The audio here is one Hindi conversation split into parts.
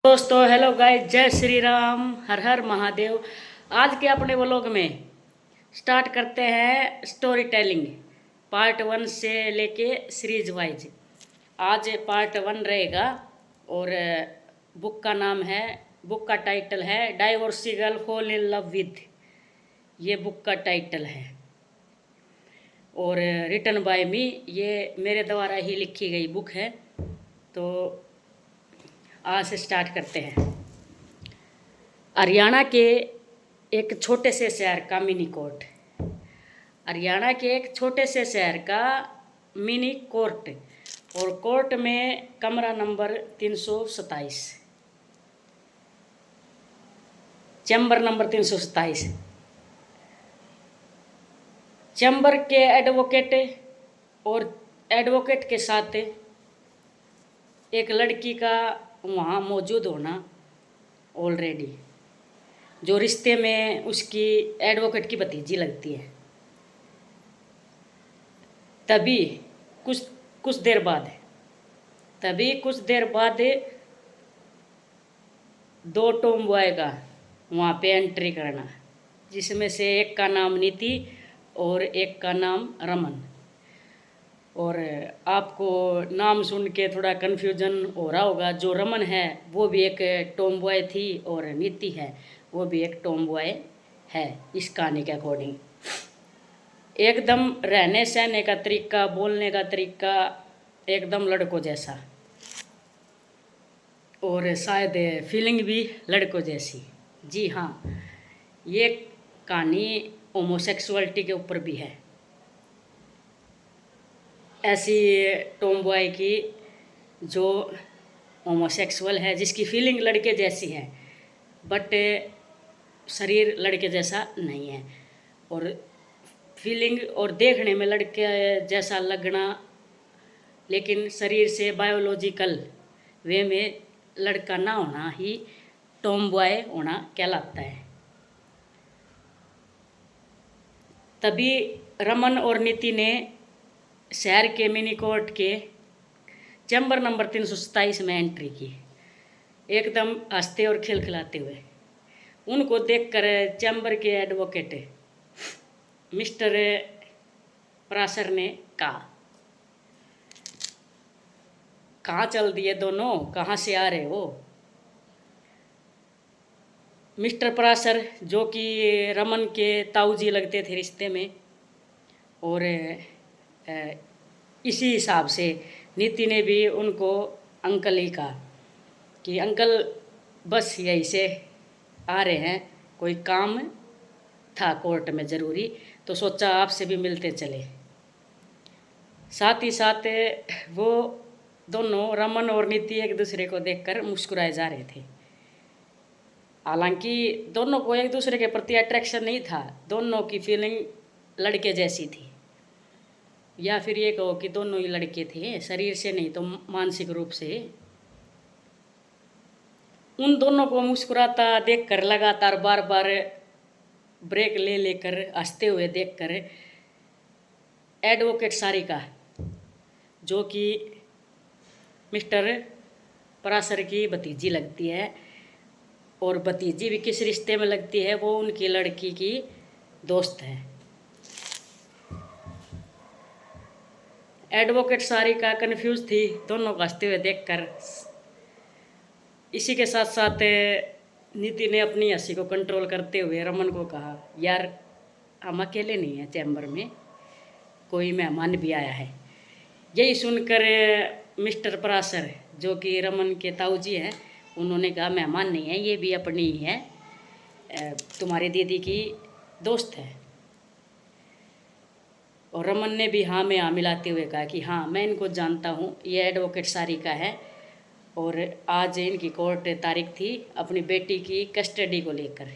दोस्तों हेलो गाइस, जय श्री राम, हर हर महादेव। आज के अपने व्लॉग में स्टार्ट करते हैं स्टोरी टेलिंग पार्ट 1 से लेके सीरीज वाइज। आज पार्ट 1 रहेगा और बुक का नाम है, बुक का टाइटल है divorcee girl fall in love with. ये बुक का टाइटल है और रिटन बाय मी, ये मेरे द्वारा ही लिखी गई बुक है। तो आज से स्टार्ट करते हैं। हरियाणा के एक छोटे से शहर का मिनी कोर्ट, हरियाणा के एक छोटे से शहर का मिनी कोर्ट, और कोर्ट में कमरा नंबर 327, चैम्बर नंबर 327। चैम्बर के एडवोकेट और एडवोकेट के साथ एक लड़की का वहाँ मौजूद होना ऑलरेडी, जो रिश्ते में उसकी एडवोकेट की भतीजी लगती है। तभी कुछ देर बाद दो टॉम बॉय का वहाँ पे एंट्री करना, जिसमें से एक का नाम नीति और एक का नाम रमन। और आपको नाम सुन के थोड़ा कन्फ्यूजन हो रहा होगा, जो रमन है वो भी एक टॉम बॉय थी और नीति है वो भी एक टॉम बॉय है इस कहानी के अकॉर्डिंग। एकदम रहने सहने का तरीका, बोलने का तरीका एकदम लड़कों जैसा, और शायद फीलिंग भी लड़कों जैसी। जी हाँ, ये कहानी होमोसेक्सुअलिटी के ऊपर भी है। ऐसी टॉम बॉय की जो होमोसेक्सुअल है, जिसकी फीलिंग लड़के जैसी है बट शरीर लड़के जैसा नहीं है, और फीलिंग और देखने में लड़के जैसा लगना, लेकिन शरीर से बायोलॉजिकल वे में लड़का ना होना ही टॉम बॉय होना कहलाता है। तभी रमन और नीति ने शहर के मिनी कोर्ट के चैम्बर नंबर 327 में एंट्री की, एकदम हंसते और खिलखिलाते हुए। उनको देखकर चैम्बर के एडवोकेट मिस्टर पराशर ने कहा, कहाँ चल दिए दोनों, कहाँ से आ रहे हो? मिस्टर पराशर, जो कि रमन के ताऊजी लगते थे रिश्ते में, और इसी हिसाब से नीति ने भी उनको अंकल ही कहा कि अंकल बस यहीं से आ रहे हैं, कोई काम था कोर्ट में ज़रूरी, तो सोचा आपसे भी मिलते चले। साथ ही साथ वो दोनों रमन और नीति एक दूसरे को देखकर मुस्कुराए जा रहे थे। हालांकि दोनों को एक दूसरे के प्रति अट्रैक्शन नहीं था, दोनों की फीलिंग लड़के जैसी थी, या फिर ये कहो कि दोनों ही लड़के थे, शरीर से नहीं तो मानसिक रूप से। उन दोनों को मुस्कुराता देखकर, लगातार बार बार ब्रेक ले लेकर हंसते हुए देखकर एडवोकेट सारिका, जो कि मिस्टर पराशर की भतीजी लगती है, और भतीजी भी किस रिश्ते में लगती है, वो उनकी लड़की की दोस्त है। एडवोकेट सारिका कंफ्यूज थी दोनों को हंसते हुए देखकर। इसी के साथ साथ नीति ने अपनी हंसी को कंट्रोल करते हुए रमन को कहा, यार हम अकेले नहीं हैं, चैम्बर में कोई मेहमान भी आया है। यही सुनकर मिस्टर पराशर, जो कि रमन के ताऊजी हैं, उन्होंने कहा, मेहमान नहीं है, ये भी अपनी ही है, तुम्हारी दीदी की दोस्त है। और रमन ने भी हाँ में हाँ मिलाते हुए कहा कि हाँ मैं इनको जानता हूँ, ये एडवोकेट सारिका है, और आज इनकी कोर्ट तारीख थी अपनी बेटी की कस्टडी को लेकर।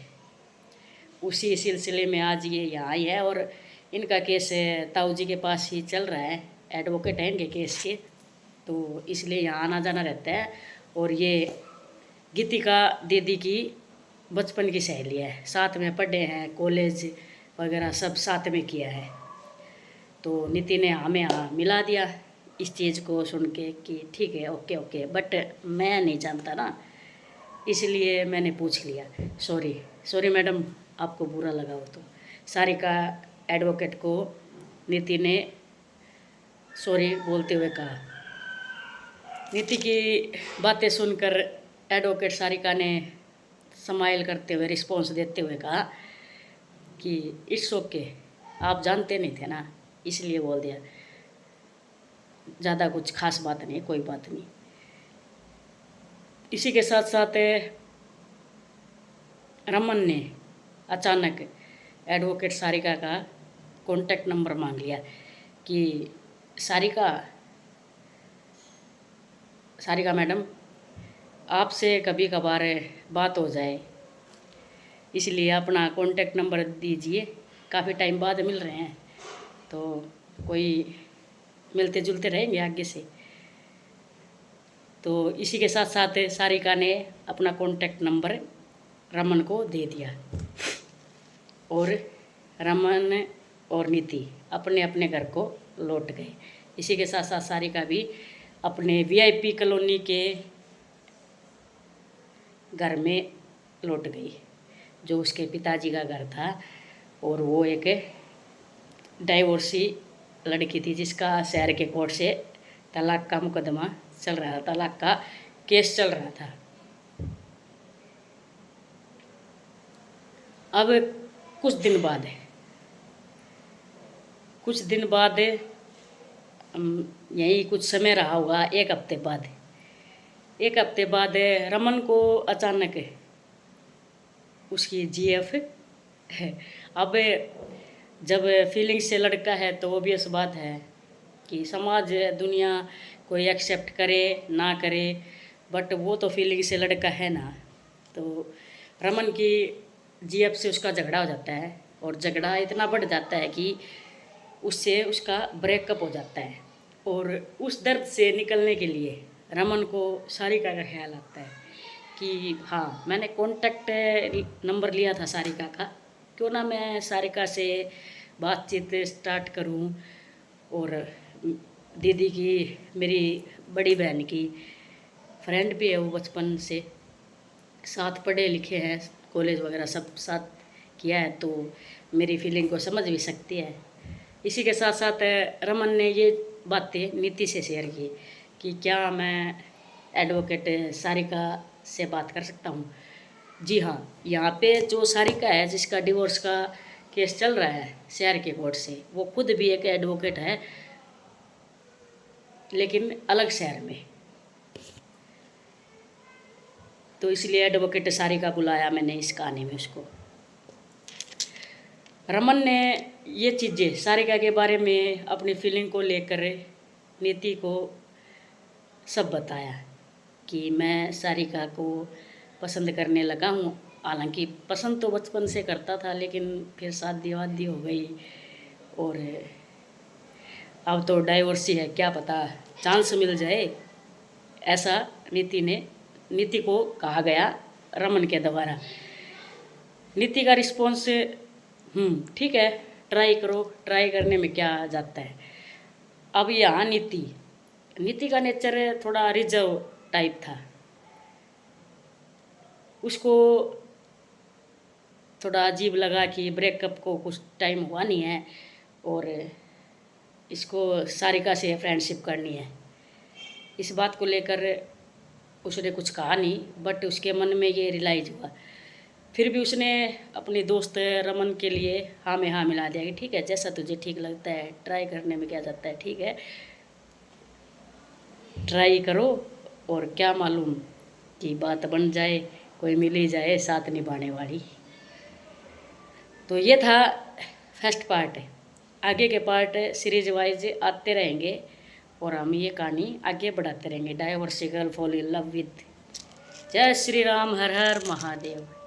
उसी सिलसिले में आज ये यहाँ आई है, और इनका केस ताऊजी के पास ही चल रहा है, एडवोकेट है इनके केस के, तो इसलिए यहाँ आना जाना रहता है। और ये गीतिका दीदी की बचपन की सहेली है, साथ में पढ़े हैं, कॉलेज वगैरह सब साथ में किया है। तो नीति ने हमें हाँ मिला दिया इस चीज़ को सुन के कि ठीक है, ओके ओके, बट मैं नहीं जानता ना इसलिए मैंने पूछ लिया। सॉरी सॉरी मैडम, आपको बुरा लगा हो तो। सारिका एडवोकेट को नीति ने सॉरी बोलते हुए कहा। नीति की बातें सुनकर एडवोकेट सारिका ने स्माइल करते हुए रिस्पॉन्स देते हुए कहा कि इट्स ओके, आप जानते नहीं थे ना, इसलिए बोल दिया, ज़्यादा कुछ खास बात नहीं, कोई बात नहीं। इसी के साथ साथ रमन ने अचानक एडवोकेट सारिका का कॉन्टैक्ट नंबर मांग लिया कि सारिका मैडम, आपसे कभी कभार बात हो जाए, इसलिए अपना कॉन्टैक्ट नंबर दीजिए। काफ़ी टाइम बाद मिल रहे हैं तो कोई मिलते जुलते रहेंगे आगे से। तो इसी के साथ साथ सारिका ने अपना कॉन्टैक्ट नंबर रमन को दे दिया और रमन और नीति अपने अपने घर को लौट गए। इसी के साथ साथ सारिका भी अपने VIP कॉलोनी के घर में लौट गई, जो उसके पिताजी का घर था। और वो एक डाइवोर्सी लड़की थी जिसका शहर के कोर्ट से तलाक का मुकदमा चल रहा था, तलाक का केस चल रहा था। अब कुछ दिन बाद यही कुछ समय रहा होगा, एक हफ्ते बाद रमन को अचानक उसकी GF है। अब जब फीलिंग से लड़का है तो ऑब्वियस बात है कि समाज दुनिया कोई एक्सेप्ट करे ना करे, बट वो तो फीलिंग से लड़का है ना। तो रमन की GF से उसका झगड़ा हो जाता है और झगड़ा इतना बढ़ जाता है कि उससे उसका ब्रेकअप हो जाता है। और उस दर्द से निकलने के लिए रमन को सारिका का ख्याल आता है कि हाँ, मैंने कॉन्टैक्ट नंबर लिया था सारिका का, क्यों ना मैं सारिका से बातचीत स्टार्ट करूं। और दीदी की, मेरी बड़ी बहन की फ्रेंड भी है, वो बचपन से साथ पढ़े लिखे हैं, कॉलेज वगैरह सब साथ किया है, तो मेरी फीलिंग को समझ भी सकती है। इसी के साथ साथ रमन ने ये बातें नीति से शेयर की कि क्या मैं एडवोकेट सारिका से बात कर सकता हूँ। जी हाँ, यहाँ पे जो सारिका है जिसका डिवोर्स का केस चल रहा है शहर के कोर्ट से, वो खुद भी एक एडवोकेट है, लेकिन अलग शहर में। तो इसलिए एडवोकेट सारिका बुलाया मैंने इस कहानी में उसको। रमन ने ये चीज़ें सारिका के बारे में अपनी फीलिंग को लेकर नीति को सब बताया कि मैं सारिका को पसंद करने लगा हूँ। हालांकि पसंद तो बचपन से करता था, लेकिन फिर शादी वादी हो गई और अब तो डाइवोर्स ही है, क्या पता चांस मिल जाए, ऐसा नीति को कहा गया रमन के द्वारा। नीति का रिस्पॉन्स ठीक है, ट्राई करो, ट्राई करने में क्या जाता है। अब यहाँ नीति का नेचर थोड़ा रिजर्व टाइप था, उसको थोड़ा अजीब लगा कि ब्रेकअप को कुछ टाइम हुआ नहीं है और इसको सारिका से फ्रेंडशिप करनी है। इस बात को लेकर उसने कुछ कहा नहीं, बट उसके मन में ये रियलाइज हुआ। फिर भी उसने अपने दोस्त रमन के लिए हाँ में हाँ मिला दिया कि ठीक है, जैसा तुझे ठीक लगता है, ट्राई करने में क्या जाता है, ठीक है ट्राई करो, और क्या मालूम कि बात बन जाए, कोई मिल ही जाए साथ निभाने वाली। तो ये था फर्स्ट पार्ट। आगे के पार्ट सीरीज वाइज आते रहेंगे और हम ये कहानी आगे बढ़ाते रहेंगे। Divorce girl fall in love with. जय श्री राम, हर हर महादेव।